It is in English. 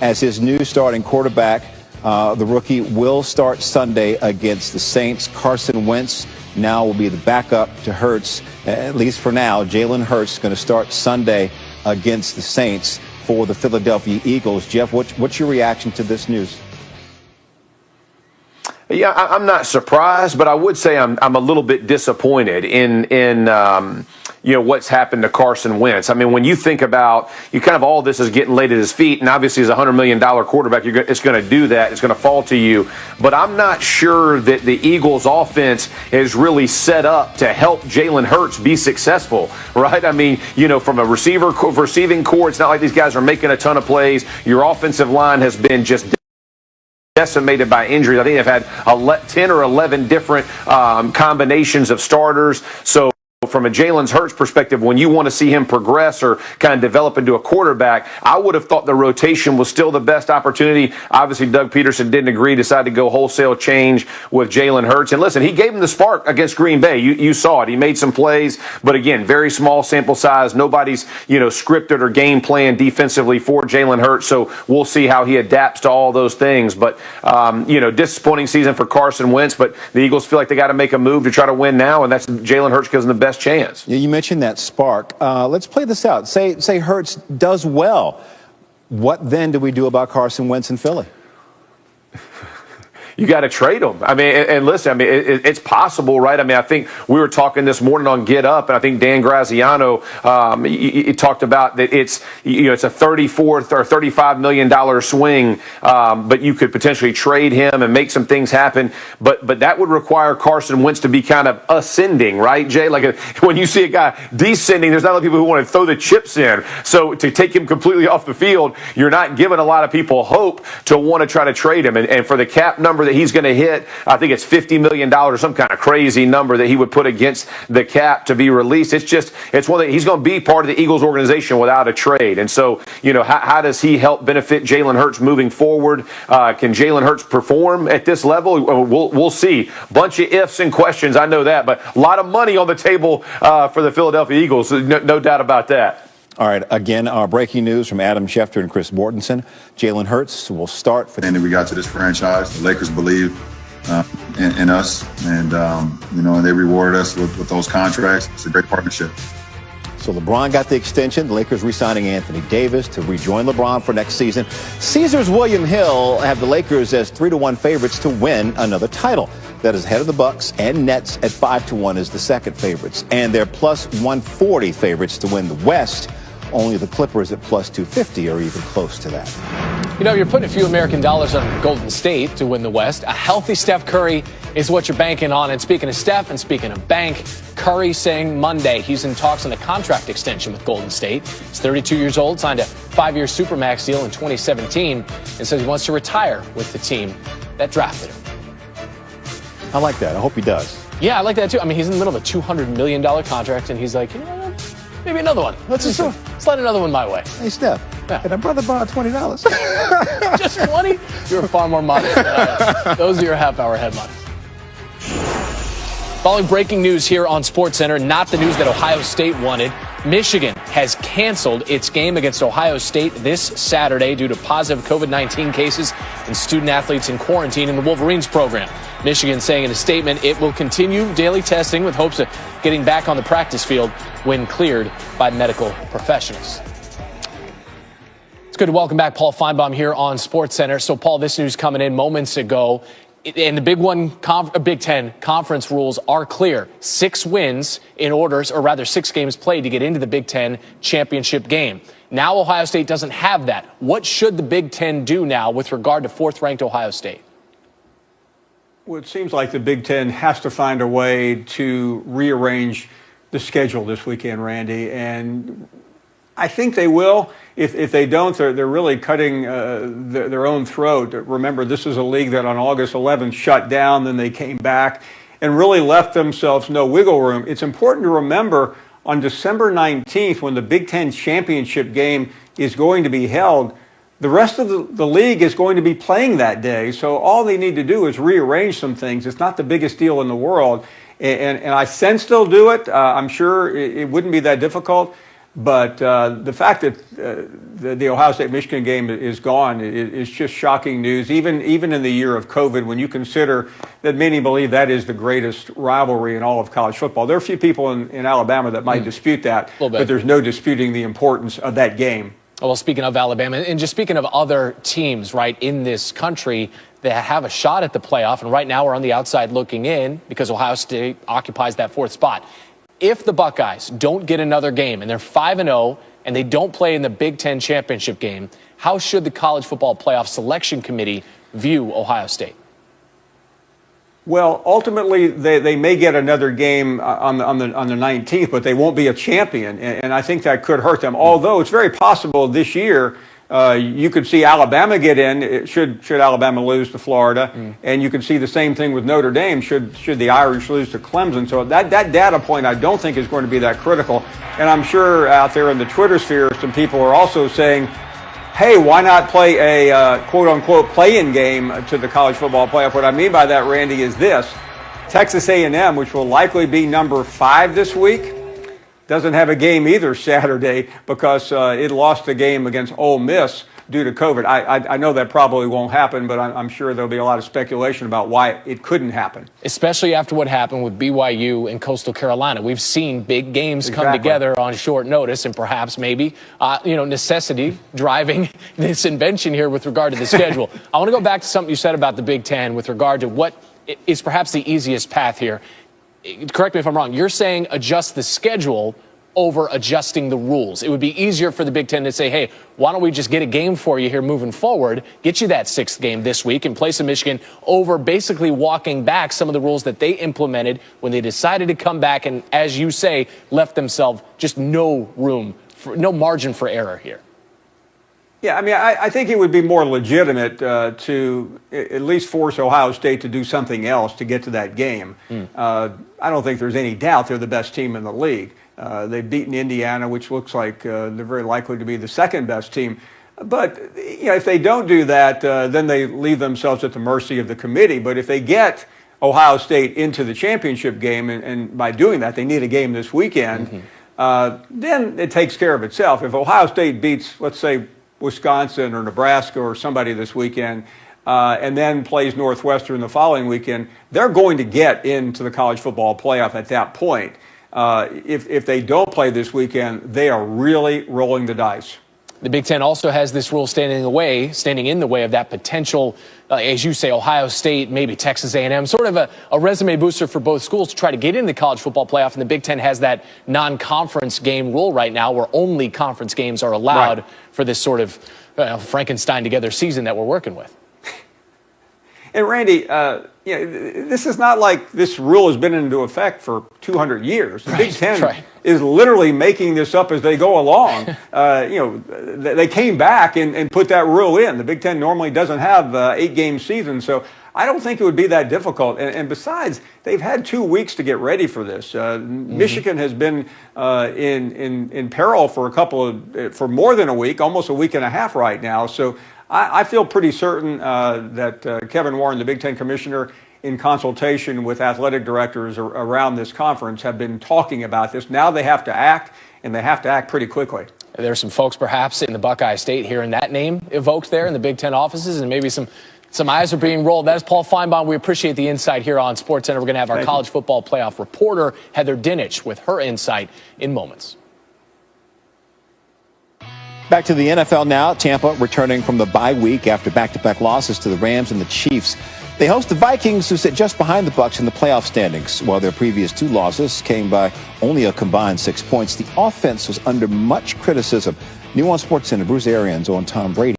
as his new starting quarterback. The rookie will start Sunday against the Saints. Carson Wentz now will be the backup to Hurts, at least for now. Jalen Hurts is going to start Sunday against the Saints for the Philadelphia Eagles. Jeff, what's your reaction to this news? Yeah, I'm not surprised, but I would say I'm a little bit disappointed in what's happened to Carson Wentz. I mean, when you think about all this is getting laid at his feet, and obviously as a $100 million quarterback, it's going to do that. It's going to fall to you. But I'm not sure that the Eagles offense is really set up to help Jalen Hurts be successful, right? I mean, from a receiving core, it's not like these guys are making a ton of plays. Your offensive line has been just decimated by injuries. I think they've had 10 or 11 different combinations of starters. So from a Jalen Hurts perspective, when you want to see him progress or kind of develop into a quarterback, I would have thought the rotation was still the best opportunity. Obviously, Doug Peterson didn't agree, decided to go wholesale change with Jalen Hurts. And listen, he gave him the spark against Green Bay. You saw it. He made some plays, but again, very small sample size. Nobody's, scripted or game plan defensively for Jalen Hurts. So we'll see how he adapts to all those things. But, disappointing season for Carson Wentz, but the Eagles feel like they got to make a move to try to win now, and that's Jalen Hurts gives them the best chance. Yeah, you mentioned that spark. Let's play this out. Say Hurts does well. What then do we do about Carson Wentz in Philly? You got to trade him. I mean, and listen, I mean, it's possible, right? I mean, I think we were talking this morning on Get Up, and I think Dan Graziano he talked about that it's a $34 or $35 million swing, but you could potentially trade him and make some things happen. But that would require Carson Wentz to be kind of ascending, right, Jay? Like when you see a guy descending, there's not a lot of people who want to throw the chips in. So to take him completely off the field, you're not giving a lot of people hope to want to try to trade him. And for the cap number that he's going to hit, I think it's $50 million or some kind of crazy number that he would put against the cap to be released. It's one that he's going to be part of the Eagles organization without a trade. And so, how does he help benefit Jalen Hurts moving forward? Can Jalen Hurts perform at this level? We'll see. Bunch of ifs and questions, I know that, but a lot of money on the table for the Philadelphia Eagles. No doubt about that. All right, again, our breaking news from Adam Schefter and Chris Mortensen. Jalen Hurts will start for... And then we got to this franchise. The Lakers believed in us, and they rewarded us with those contracts. It's a great partnership. So LeBron got the extension. The Lakers re-signing Anthony Davis to rejoin LeBron for next season. Caesars William Hill have the Lakers as 3-1 favorites to win another title. That is ahead of the Bucks, and Nets at 5-1 is the second favorites. And they're plus 140 favorites to win the West. Only the Clippers at plus 250 are even close to that. You're putting a few American dollars on Golden State to win the West. A healthy Steph Curry is what you're banking on. And speaking of Steph and speaking of bank, Curry saying Monday he's in talks on a contract extension with Golden State. He's 32 years old, signed a 5-year Supermax deal in 2017, and says he wants to retire with the team that drafted him. I like that. I hope he does. Yeah, I like that too. I mean, he's in the middle of a $200 million contract, and he's like, maybe another one. Let's slide another one my way. Hey, Steph, can a brother borrow $20? Just 20? You're far more modest than I am. Those are your half-hour headlines. Following breaking news here on SportsCenter, not the news that Ohio State wanted. Michigan has canceled its game against Ohio State this Saturday due to positive COVID-19 cases and student-athletes in quarantine in the Wolverines program. Michigan saying in a statement it will continue daily testing with hopes of getting back on the practice field when cleared by medical professionals. It's good to welcome back Paul Feinbaum here on SportsCenter. So, Paul, this news coming in moments ago. And the Big Ten conference rules are clear. 6 wins in order, or rather 6 games played to get into the Big Ten championship game. Now Ohio State doesn't have that. What should the Big Ten do now with regard to 4th-ranked Ohio State? Well, it seems like the Big Ten has to find a way to rearrange the schedule this weekend, Randy. And I think they will. If they don't, they're really cutting their own throat. Remember, this is a league that on August 11th shut down, then they came back and really left themselves no wiggle room. It's important to remember on December 19th, when the Big Ten championship game is going to be held, the rest of the league is going to be playing that day. So all they need to do is rearrange some things. It's not the biggest deal in the world. And I sense they'll do it. I'm sure it wouldn't be that difficult. But the fact that the Ohio State-Michigan game is gone is just shocking news, even in the year of COVID, when you consider that many believe that is the greatest rivalry in all of college football. There are a few people in Alabama that might dispute that, but there's no disputing the importance of that game. Well, speaking of Alabama, and just speaking of other teams, right, in this country that have a shot at the playoff, and right now we're on the outside looking in because Ohio State occupies that fourth spot. If the Buckeyes don't get another game and they're 5-0 and they don't play in the Big Ten championship game, how should the College Football Playoff Selection Committee view Ohio State? Well, ultimately, they may get another game on the 19th, but they won't be a champion, and I think that could hurt them. Although it's very possible this year you could see Alabama get in should Alabama lose to Florida, and you could see the same thing with Notre Dame should the Irish lose to Clemson. So that data point I don't think is going to be that critical. And I'm sure out there in the Twitter sphere some people are also saying, hey, why not play a quote-unquote play-in game to the college football playoff? What I mean by that, Randy, is this. Texas A&M, which will likely be number 5 this week, doesn't have a game either Saturday because it lost the game against Ole Miss due to COVID. I know that probably won't happen, but I'm sure there'll be a lot of speculation about why it couldn't happen. Especially after what happened with BYU and Coastal Carolina. We've seen big games come together on short notice, and perhaps maybe, necessity driving this invention here with regard to the schedule. I want to go back to something you said about the Big Ten with regard to what is perhaps the easiest path here. Correct me if I'm wrong. You're saying adjust the schedule over adjusting the rules. It would be easier for the Big Ten to say, hey, why don't we just get a game for you here moving forward, get you that 6th game this week in place of Michigan, over basically walking back some of the rules that they implemented when they decided to come back and, as you say, left themselves just no margin for error here. Yeah, I mean, I think it would be more legitimate to at least force Ohio State to do something else to get to that game. I don't think there's any doubt they're the best team in the league. They've beaten Indiana, which looks like they're very likely to be the second best team. But if they don't do that, then they leave themselves at the mercy of the committee. But if they get Ohio State into the championship game, and by doing that, they need a game this weekend, then it takes care of itself. If Ohio State beats, let's say, Wisconsin or Nebraska or somebody this weekend, and then plays Northwestern the following weekend, they're going to get into the college football playoff at that point. If they don't play this weekend, they are really rolling the dice. The Big Ten also has this rule standing in the way of that potential, as you say, Ohio State, maybe Texas A&M, sort of a resume booster for both schools to try to get into the college football playoff. And the Big Ten has that non-conference game rule right now where only conference games are allowed for this sort of Frankenstein together season that we're working with. And Randy, this is not like this rule has been into effect for 200 years. The Big Ten is literally making this up as they go along. They came back and put that rule in. The Big Ten normally doesn't have 8-game seasons, so I don't think it would be that difficult. And besides, they've had 2 weeks to get ready for this. Michigan has been in peril for more than a week, almost a week and a half right now. So I feel pretty certain that Kevin Warren, the Big Ten commissioner, in consultation with athletic directors around this conference, have been talking about this. Now they have to act, and they have to act pretty quickly. There are some folks perhaps in the Buckeye State hearing that name evoked there in the Big Ten offices, and maybe some eyes are being rolled. That is Paul Feinbaum. We appreciate the insight here on SportsCenter. We're going to have our college football playoff reporter, Heather Dinich, with her insight in moments. Back to the NFL now. Tampa returning from the bye week after back-to-back losses to the Rams and the Chiefs. They host the Vikings, who sit just behind the Bucs in the playoff standings. While their previous 2 losses came by only a combined 6 points, the offense was under much criticism. New on SportsCenter, Bruce Arians on Tom Brady.